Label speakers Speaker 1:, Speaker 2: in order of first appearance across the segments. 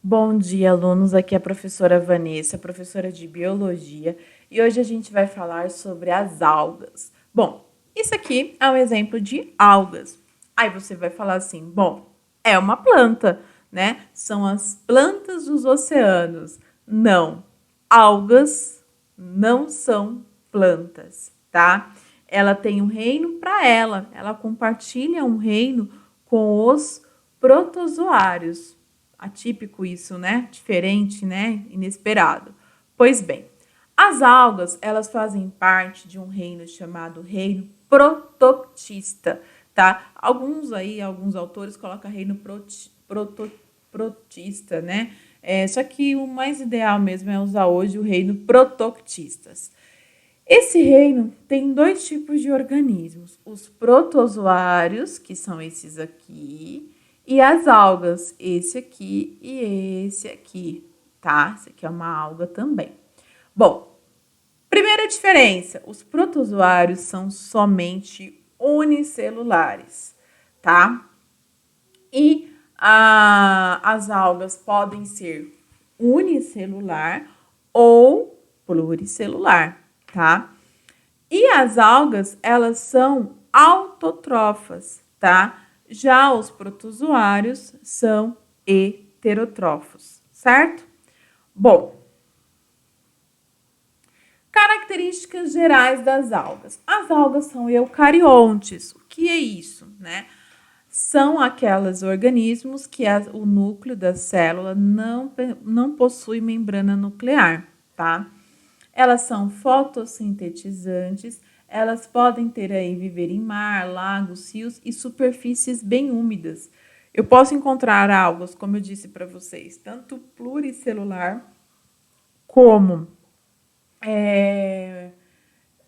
Speaker 1: Bom dia, alunos. Aqui é a professora Vanessa, professora de biologia, e hoje a gente vai falar sobre as algas. Bom, isso aqui é um exemplo de algas. Aí você vai falar assim: bom, é uma planta, né? São as plantas dos oceanos. Não, algas não são plantas, tá? Ela tem um reino para ela compartilha um reino com os protozoários. Atípico isso, né? Diferente, né? Inesperado. Pois bem, as algas, elas fazem parte de um reino chamado reino protoctista, tá? Alguns autores colocam reino protista, né? Só que o mais ideal mesmo é usar hoje o reino protoctistas. Esse reino tem dois tipos de organismos: os protozoários, que são esses aqui, e as algas, esse aqui e esse aqui, tá? Esse aqui é uma alga também. Bom, primeira diferença: os protozoários são somente unicelulares, tá? E as algas podem ser unicelular ou pluricelular, tá? E as algas, elas são autotrófas, tá? Já os protozoários são heterotrófos, certo? Bom, características gerais das algas. As algas são eucariontes. O que é isso, né? São aqueles organismos que o núcleo da célula não possui membrana nuclear, tá? Elas são fotossintetizantes, elas podem viver em mar, lagos, rios e superfícies bem úmidas. Eu posso encontrar algas, como eu disse para vocês, tanto pluricelular como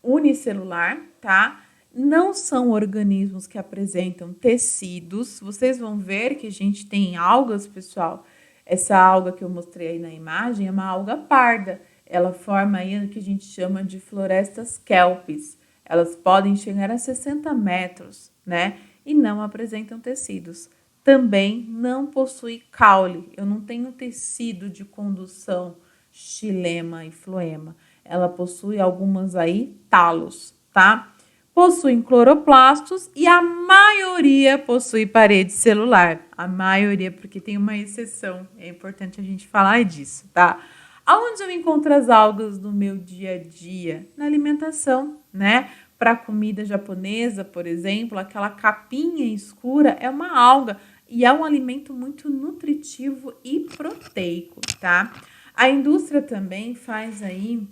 Speaker 1: unicelular, tá? Não são organismos que apresentam tecidos. Vocês vão ver que a gente tem algas, pessoal. Essa alga que eu mostrei aí na imagem é uma alga parda. Ela forma aí o que a gente chama de florestas kelpis. Elas podem chegar a 60 metros, né? E não apresentam tecidos. Também não possui caule. Eu não tenho tecido de condução, xilema e floema. Ela possui algumas aí talos, tá? Possuem cloroplastos e a maioria possui parede celular. A maioria, porque tem uma exceção. É importante a gente falar disso, tá? Aonde eu encontro as algas no meu dia a dia? Na alimentação, né? Para comida japonesa, por exemplo, aquela capinha escura é uma alga e é um alimento muito nutritivo e proteico, tá? A indústria também faz aí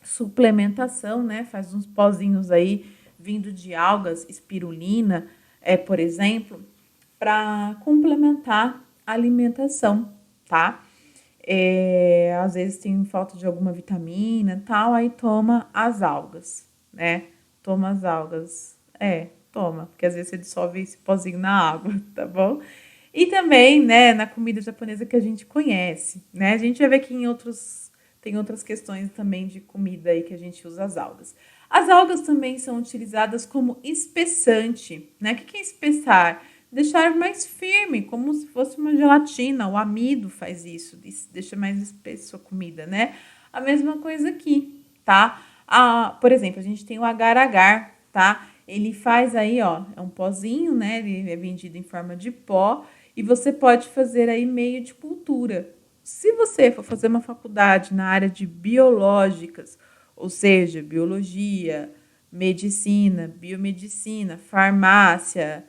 Speaker 1: suplementação, né? Faz uns pozinhos aí vindo de algas, espirulina, por exemplo, para complementar a alimentação, tá? Às vezes tem falta de alguma vitamina, tal, aí toma as algas, né? Toma as algas. Toma, porque às vezes você dissolve esse pozinho na água, tá bom? E também, né, na comida japonesa que a gente conhece, né? A gente vai ver que tem outras questões também de comida aí que a gente usa as algas. As algas também são utilizadas como espessante, né? O que é espessar? Deixar mais firme, como se fosse uma gelatina. O amido faz isso, deixa mais espesso a comida, né? A mesma coisa aqui, tá? Por exemplo, a gente tem o agar-agar, tá? Ele faz aí, ó, é um pozinho, né? Ele é vendido em forma de pó e você pode fazer aí meio de cultura. Se você for fazer uma faculdade na área de biológicas, ou seja, biologia, medicina, biomedicina, farmácia,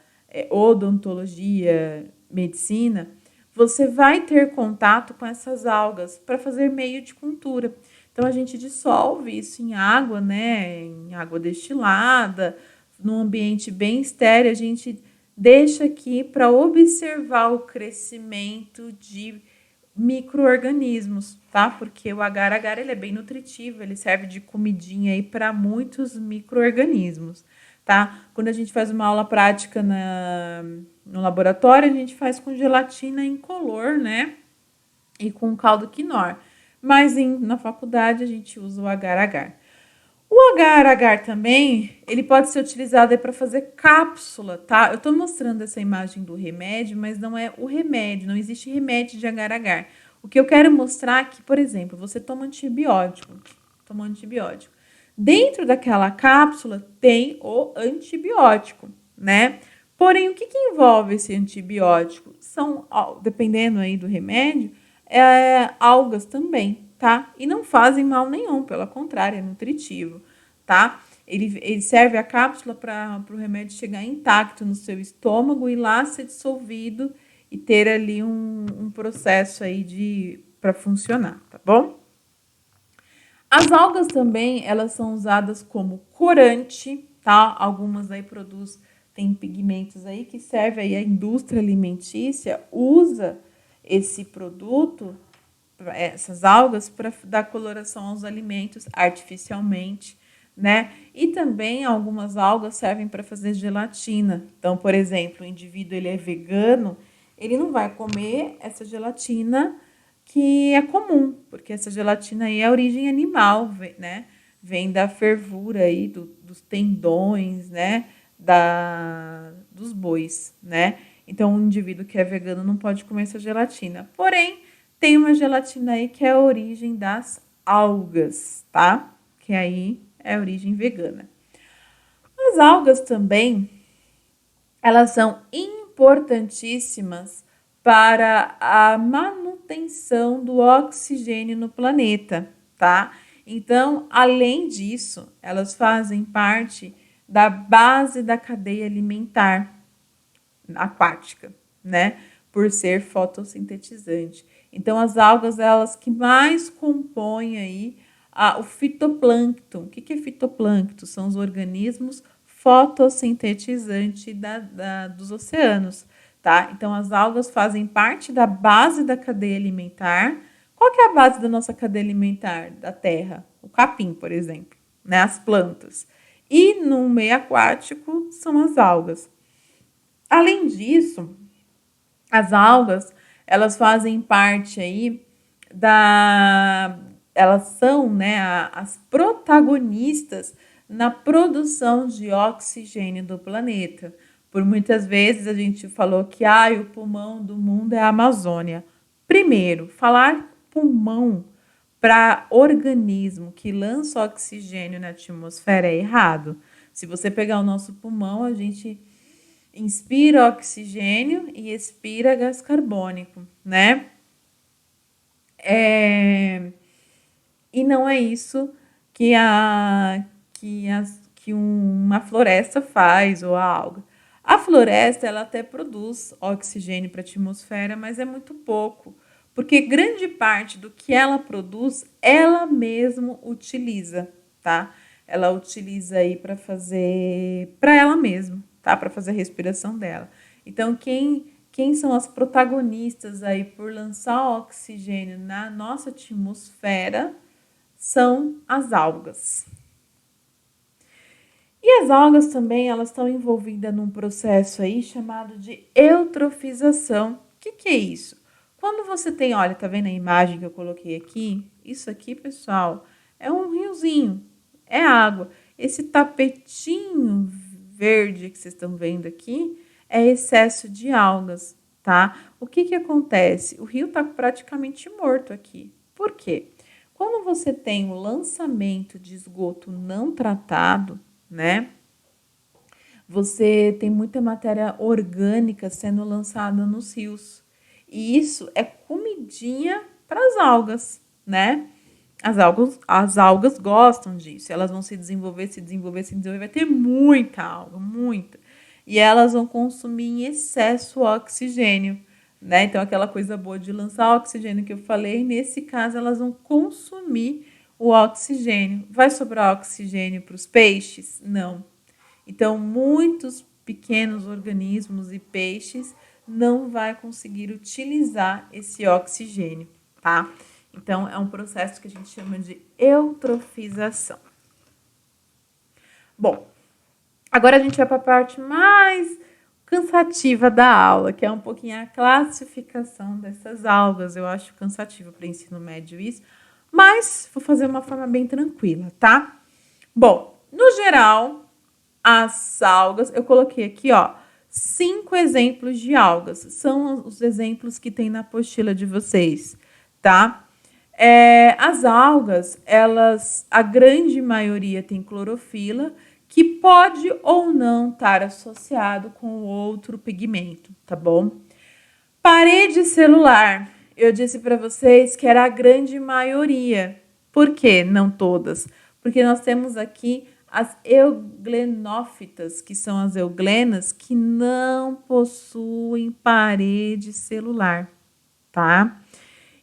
Speaker 1: odontologia, medicina, você vai ter contato com essas algas para fazer meio de cultura. Então a gente dissolve isso em água, né, em água destilada, num ambiente bem estéril, a gente deixa aqui para observar o crescimento de micro-organismos, tá? Porque o agar-agar ele é bem nutritivo, ele serve de comidinha aí para muitos micro-organismos, tá? Quando a gente faz uma aula prática no laboratório, a gente faz com gelatina incolor, né? E com caldo quinor. Mas na faculdade a gente usa o agar-agar. O agar-agar também, ele pode ser utilizado para fazer cápsula, tá? Eu tô mostrando essa imagem do remédio, mas não é o remédio, não existe remédio de agar-agar. O que eu quero mostrar é que, por exemplo, você toma antibiótico. Dentro daquela cápsula tem o antibiótico, né? Porém, o que envolve esse antibiótico? São, dependendo aí do remédio, algas também, tá? E não fazem mal nenhum, pelo contrário, é nutritivo, tá? Ele serve a cápsula para o remédio chegar intacto no seu estômago e lá ser dissolvido e ter ali um processo aí para funcionar, tá bom? As algas também, elas são usadas como corante, tá? Algumas aí tem pigmentos aí que serve aí a indústria alimentícia usa esse produto, essas algas, para dar coloração aos alimentos artificialmente, né? E também algumas algas servem para fazer gelatina. Então, por exemplo, o indivíduo ele é vegano, ele não vai comer essa gelatina que é comum, porque essa gelatina aí é origem animal, né? Vem da fervura aí dos tendões, né? Dos bois, né? Então, um indivíduo que é vegano não pode comer essa gelatina. Porém, tem uma gelatina aí que é a origem das algas, tá? Que aí é a origem vegana. As algas também, elas são importantíssimas para a manutenção do oxigênio no planeta, tá? Então, além disso, elas fazem parte da base da cadeia alimentar aquática, né? Por ser fotossintetizante. Então, as algas, elas que mais compõem aí o fitoplâncton. O que é fitoplâncton? São os organismos fotossintetizantes dos oceanos, tá? Então, as algas fazem parte da base da cadeia alimentar. Qual que é a base da nossa cadeia alimentar da Terra? O capim, por exemplo, né? As plantas. E no meio aquático são as algas. Além disso, as algas, elas fazem parte aí elas são, né, as protagonistas na produção de oxigênio do planeta. Por muitas vezes a gente falou que o pulmão do mundo é a Amazônia. Primeiro, falar pulmão para organismo que lança oxigênio na atmosfera é errado. Se você pegar o nosso pulmão, a gente inspira oxigênio e expira gás carbônico, né? E não é isso que uma floresta faz ou a alga. A floresta, ela até produz oxigênio para a atmosfera, mas é muito pouco, porque grande parte do que ela produz, ela mesma utiliza, tá? Ela utiliza aí para ela mesma, tá? Para fazer a respiração dela. Então, quem são as protagonistas aí por lançar oxigênio na nossa atmosfera são as algas. E as algas também, elas estão envolvidas num processo aí chamado de eutrofização. O que é isso? Quando você tem, olha, tá vendo a imagem que eu coloquei aqui? Isso aqui, pessoal, é um riozinho, é água. Esse tapetinho verde que vocês estão vendo aqui é excesso de algas, tá? O que acontece? O rio está praticamente morto aqui. Por quê? Quando você tem o lançamento de esgoto não tratado, né? Você tem muita matéria orgânica sendo lançada nos rios. E isso é comidinha para as algas, né? As algas gostam disso. Elas vão se desenvolver, vai ter muita alga, muita. E elas vão consumir em excesso oxigênio, né? Então, aquela coisa boa de lançar oxigênio que eu falei, nesse caso, elas vão consumir o oxigênio. Vai sobrar oxigênio para os peixes? Não. Então, muitos pequenos organismos e peixes não vai conseguir utilizar esse oxigênio, tá? Então, é um processo que a gente chama de eutrofização. Bom, agora a gente vai para a parte mais cansativa da aula, que é um pouquinho a classificação dessas algas. Eu acho cansativo para o ensino médio isso, mas vou fazer uma forma bem tranquila, tá? Bom, no geral, as algas, eu coloquei aqui, ó, 5 exemplos de algas. São os exemplos que tem na apostila de vocês, tá? As algas, elas, a grande maioria tem clorofila, que pode ou não estar associado com outro pigmento, tá bom? Parede celular, eu disse para vocês que era a grande maioria. Por quê? Não todas. Porque nós temos aqui as euglenófitas, que são as euglenas, que não possuem parede celular, tá?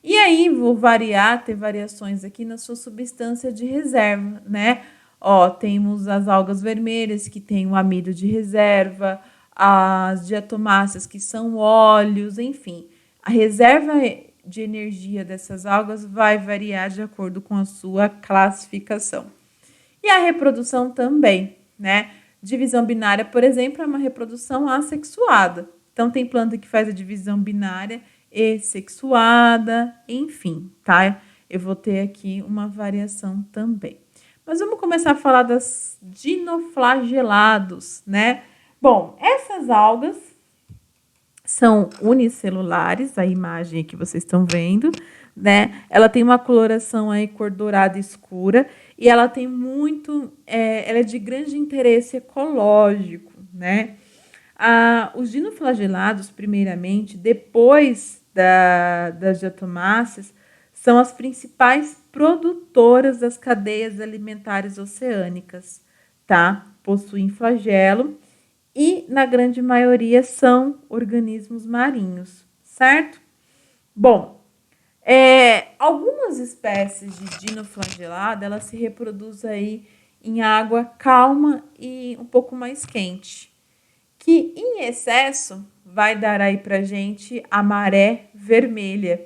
Speaker 1: E aí, vou variar, ter variações aqui na sua substância de reserva, né? Ó, temos as algas vermelhas, que tem o amido de reserva, as diatomáceas, que são óleos, enfim. A reserva de energia dessas algas vai variar de acordo com a sua classificação. E a reprodução também, né? Divisão binária, por exemplo, é uma reprodução assexuada. Então, tem planta que faz a divisão binária sexuada, enfim, tá? Eu vou ter aqui uma variação também. Mas vamos começar a falar das dinoflagelados, né? Bom, essas algas são unicelulares, a imagem que vocês estão vendo, né? Ela tem uma coloração aí cor dourada escura e ela tem ela é de grande interesse ecológico, né? Os dinoflagelados, primeiramente, depois das diatomáceas, são as principais produtoras das cadeias alimentares oceânicas, tá? Possuem flagelo e, na grande maioria, são organismos marinhos, certo? Bom, algumas espécies de dinoflagelado, elas se reproduzem aí em água calma e um pouco mais quente, que em excesso vai dar aí pra gente a maré vermelha.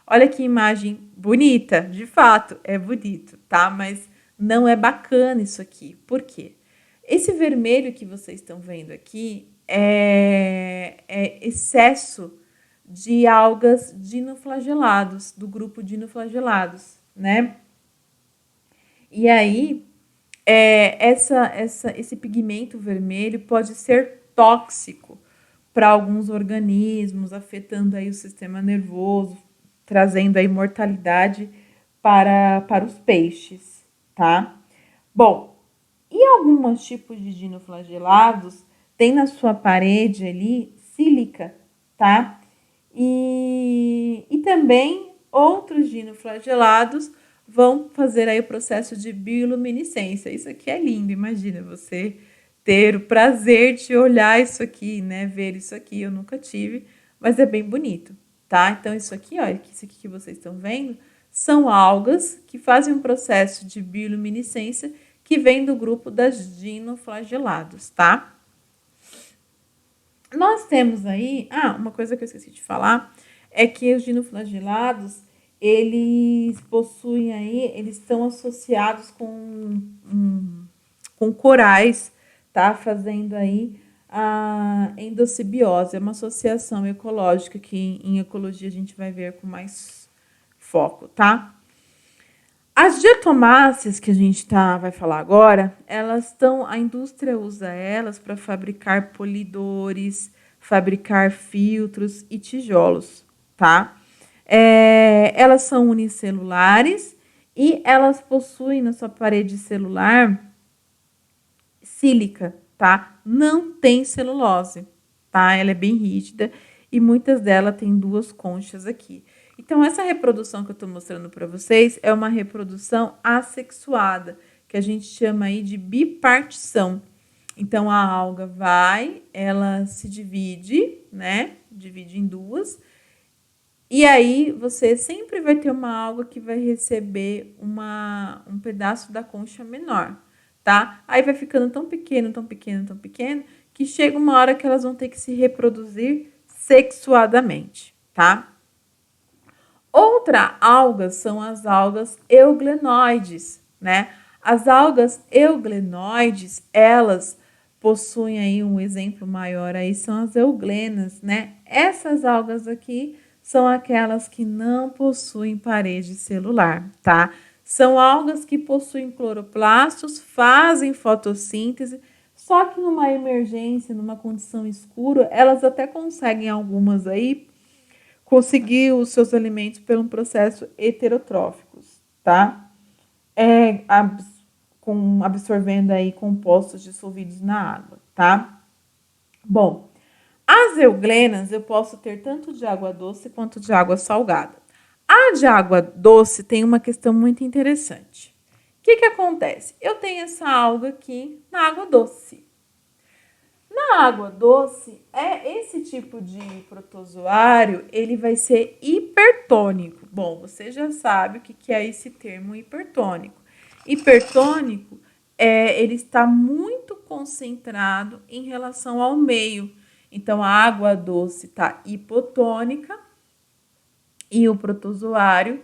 Speaker 1: Olha que imagem bonita, de fato é bonito, tá? Mas não é bacana isso aqui. Por quê? Esse vermelho que vocês estão vendo aqui é excesso de algas dinoflagelados, do grupo dinoflagelados, né? E aí, esse pigmento vermelho pode ser tóxico para alguns organismos, afetando aí o sistema nervoso, trazendo aí mortalidade para os peixes, tá? Bom, e alguns tipos de dinoflagelados tem na sua parede ali sílica, tá? E também outros dinoflagelados vão fazer aí o processo de bioluminescência. Isso aqui é lindo, imagina você ter o prazer de olhar isso aqui, né? Ver isso aqui, eu nunca tive, mas é bem bonito, tá? Então, isso aqui, ó, isso aqui que vocês estão vendo, são algas que fazem um processo de bioluminescência que vem do grupo das dinoflagelados, tá? Nós temos aí, uma coisa que eu esqueci de falar, é que os dinoflagelados, eles possuem aí, eles estão associados com corais, tá? Fazendo aí a endossimbiose, é uma associação ecológica que em ecologia a gente vai ver com mais foco, tá? As diatomáceas que a gente vai falar agora, a indústria usa elas para fabricar polidores, fabricar filtros e tijolos, tá? Elas são unicelulares e elas possuem na sua parede celular sílica, tá? Não tem celulose, tá? Ela é bem rígida e muitas delas têm 2 conchas aqui. Então, essa reprodução que eu estou mostrando para vocês é uma reprodução assexuada, que a gente chama aí de bipartição. Então, a alga ela se divide, né? Divide em 2. E aí, você sempre vai ter uma alga que vai receber um pedaço da concha menor, tá? Aí vai ficando tão pequeno, tão pequeno, tão pequeno, que chega uma hora que elas vão ter que se reproduzir sexuadamente, tá? Outra alga são as algas euglenoides, né? As algas euglenoides, elas possuem aí um exemplo maior aí, são as euglenas, né? Essas algas aqui são aquelas que não possuem parede celular, tá? São algas que possuem cloroplastos, fazem fotossíntese, só que numa emergência, numa condição escura, elas até conseguem algumas aí conseguir os seus alimentos pelo processo heterotróficos, tá? Absorvendo aí compostos dissolvidos na água, tá? Bom, as euglenas eu posso ter tanto de água doce quanto de água salgada. A de água doce tem uma questão muito interessante. O que acontece? Eu tenho essa alga aqui na água doce. Na água doce, esse tipo de protozoário, ele vai ser hipertônico. Bom, você já sabe o que é esse termo hipertônico. Hipertônico, ele está muito concentrado em relação ao meio. Então, a água doce está hipotônica e o protozoário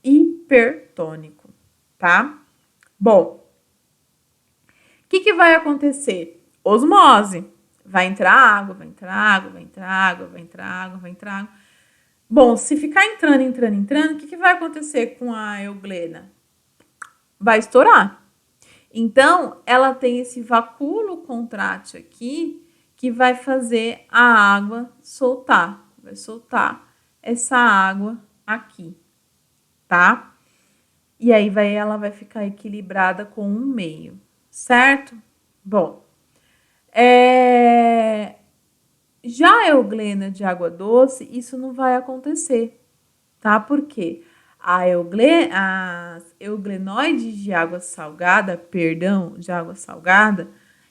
Speaker 1: hipertônico, tá? Bom, o que vai acontecer? Osmose. Vai entrar água, vai entrar água, vai entrar água, vai entrar água, vai entrar água. Bom, se ficar entrando, o que vai acontecer com a euglena? Vai estourar. Então, ela tem esse vacúolo contrátil aqui que vai fazer a água soltar. Vai soltar essa água aqui, tá? E aí ela vai ficar equilibrada com um meio, certo? Bom, já a euglena de água doce, isso não vai acontecer, tá? Por quê? As euglenoides de água salgada,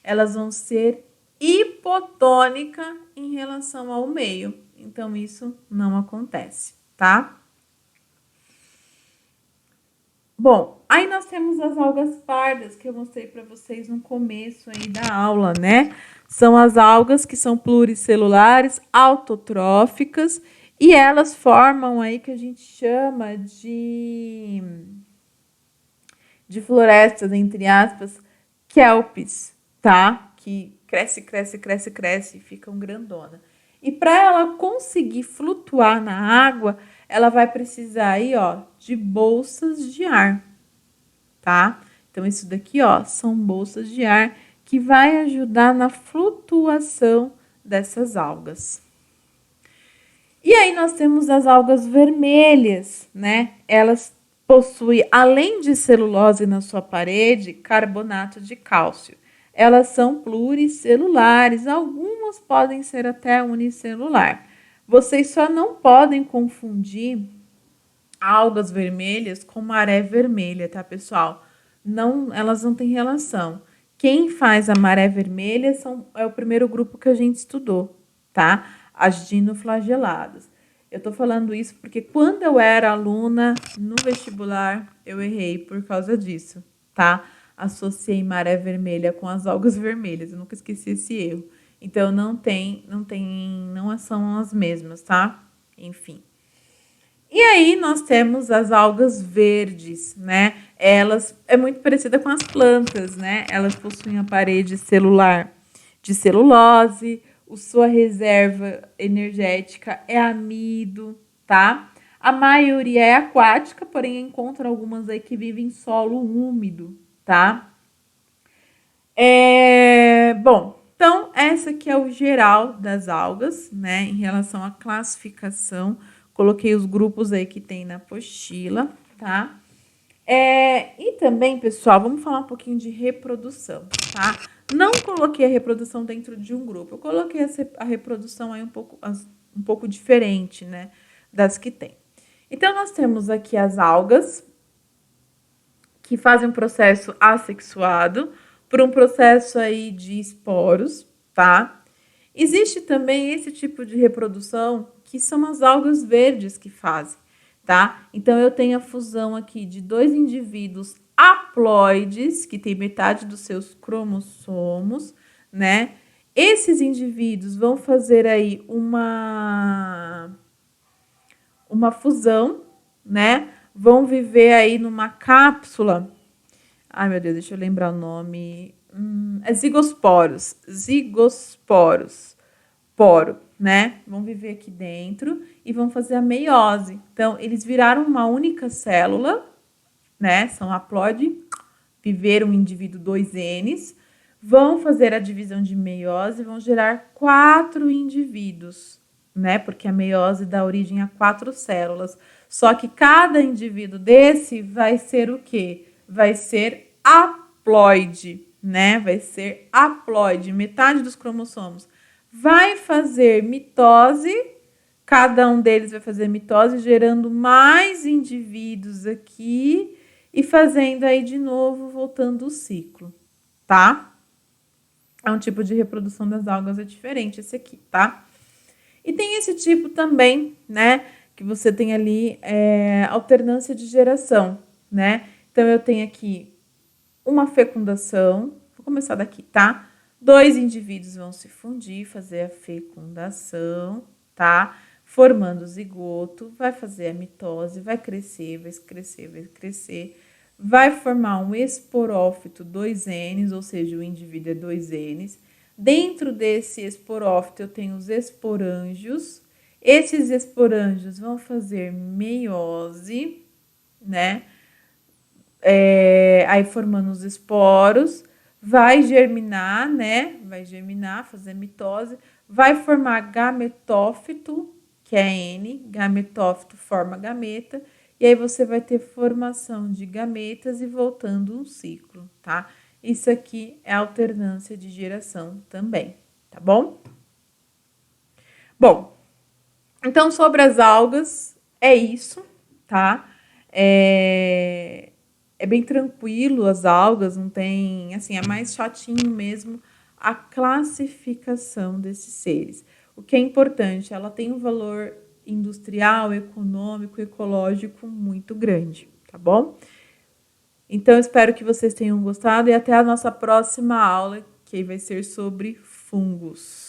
Speaker 1: elas vão ser hipotônica em relação ao meio. Então, isso não acontece, tá? Bom, aí nós temos as algas pardas, que eu mostrei para vocês no começo aí da aula, né? São as algas que são pluricelulares, autotróficas, e elas formam aí que a gente chama de florestas, entre aspas, kelpis, tá? Que cresce e ficam grandona. E para ela conseguir flutuar na água, ela vai precisar aí, ó, de bolsas de ar, tá? Então, isso daqui, ó, são bolsas de ar que vai ajudar na flutuação dessas algas. E aí nós temos as algas vermelhas, né? Elas possuem, além de celulose na sua parede, carbonato de cálcio. Elas são pluricelulares, algumas podem ser até unicelular. Vocês só não podem confundir algas vermelhas com maré vermelha, tá, pessoal? Não, elas não têm relação. Quem faz a maré vermelha é o primeiro grupo que a gente estudou, tá? As dinoflageladas. Eu tô falando isso porque quando eu era aluna no vestibular, eu errei por causa disso, tá? Associei maré vermelha com as algas vermelhas. Eu nunca esqueci esse erro. Então, não são as mesmas, tá? Enfim. E aí, nós temos as algas verdes, né? Elas é muito parecida com as plantas, né? Elas possuem a parede celular de celulose, sua reserva energética é amido, tá? A maioria é aquática, porém encontra algumas aí que vivem em solo úmido, tá? Bom, então essa aqui é o geral das algas, né? Em relação à classificação, coloquei os grupos aí que tem na apostila, tá? E também, pessoal, vamos falar um pouquinho de reprodução, tá? Não coloquei a reprodução dentro de um grupo, eu coloquei a reprodução aí um pouco diferente, né? Das que tem. Então, nós temos aqui as algas, que fazem um processo assexuado, por um processo aí de esporos, tá? Existe também esse tipo de reprodução, que são as algas verdes que fazem, tá? Então, eu tenho a fusão aqui de dois indivíduos haploides, que tem metade dos seus cromossomos, né? Esses indivíduos vão fazer aí uma fusão, né? Vão viver aí numa cápsula. Ai, meu Deus, deixa eu lembrar o nome. É zigosporos. Poro, né? Vão viver aqui dentro e vão fazer a meiose. Então, eles viraram uma única célula, né? São haploide, viver um indivíduo 2Ns, vão fazer a divisão de meiose e vão gerar 4 indivíduos, né? Porque a meiose dá origem a 4 células. Só que cada indivíduo desse vai ser o quê? Vai ser haploide, né? Vai ser haploide, metade dos cromossomos. Vai fazer mitose, cada um deles vai fazer mitose, gerando mais indivíduos aqui e fazendo aí de novo, voltando o ciclo, tá? É um tipo de reprodução das algas, é diferente esse aqui, tá? E tem esse tipo também, né? Que você tem ali alternância de geração, né? Então, eu tenho aqui uma fecundação, vou começar daqui, tá? 2 indivíduos vão se fundir, fazer a fecundação, tá? Formando o zigoto, vai fazer a mitose, vai crescer, vai crescer, vai crescer, vai formar um esporófito 2Ns, ou seja, o indivíduo é 2Ns. Dentro desse esporófito eu tenho os esporângios. Esses esporângios vão fazer meiose, né? Aí formando os esporos, vai germinar, né? Vai germinar, fazer mitose, vai formar gametófito, que é N, gametófito forma gameta, e aí você vai ter formação de gametas e voltando um ciclo, tá? Isso aqui é alternância de geração também, tá bom? Bom, então sobre as algas, é isso, tá? É bem tranquilo as algas, não tem, assim, é mais chatinho mesmo a classificação desses seres. O que é importante, ela tem um valor industrial, econômico, ecológico muito grande, tá bom? Então, espero que vocês tenham gostado e até a nossa próxima aula, que vai ser sobre fungos.